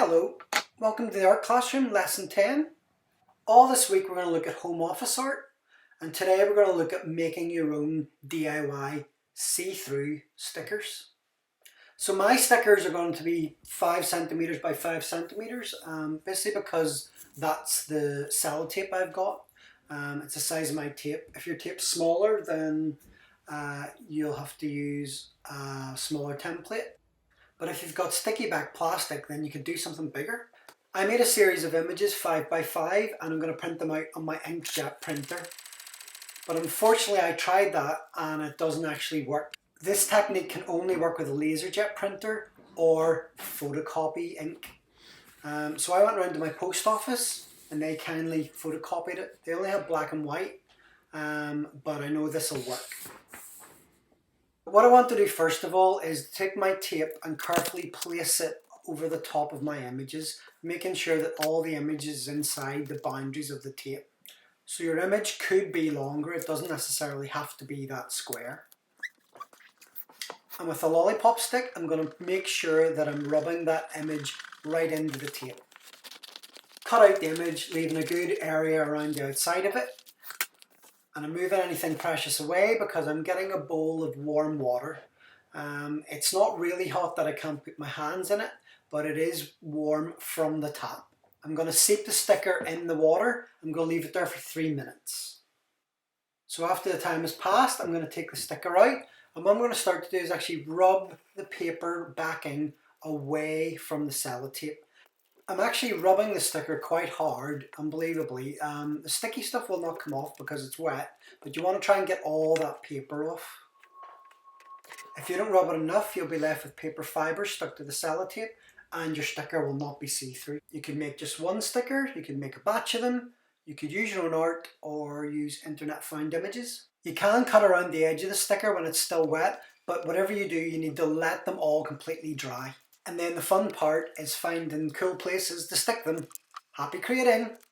Hello, welcome to the art classroom lesson 10. All this week we're going to look at home office art, and today we're going to look at making your own DIY see-through stickers. So my stickers are going to be 5 centimeters by 5 centimeters, basically because that's the sellotape I've got. It's the size of my tape. If your tape's smaller, then you'll have to use a smaller template. But if you've got sticky back plastic, then you can do something bigger. I made a series of images 5 by 5 and I'm going to print them out on my inkjet printer. But unfortunately I tried that and it doesn't actually work. This technique can only work with a laserjet printer or photocopy ink. So I went around to my post office and they kindly photocopied it. They only have black and white, but I know this will work. What I want to do first of all is take my tape and carefully place it over the top of my images, making sure that all the images is inside the boundaries of the tape. So your image could be longer, it doesn't necessarily have to be that square. And with a lollipop stick, I'm going to make sure that I'm rubbing that image right into the tape. Cut out the image, leaving a good area around the outside of it. And I'm moving anything precious away because I'm getting a bowl of warm water. It's not really hot that I can't put my hands in it, but it is warm from the tap. I'm going to seep the sticker in the water. I'm going to leave it there for 3 minutes. So after the time has passed, I'm going to take the sticker out. And what I'm going to start to do is actually rub the paper backing away from the sellotape. I'm actually rubbing the sticker quite hard, unbelievably. The sticky stuff will not come off because it's wet, but you want to try and get all that paper off. If you don't rub it enough, you'll be left with paper fibres stuck to the sellotape and your sticker will not be see-through. You can make just one sticker, you can make a batch of them, you could use your own art or use internet found images. You can cut around the edge of the sticker when it's still wet, but whatever you do, you need to let them all completely dry. And then the fun part is finding cool places to stick them. Happy creating!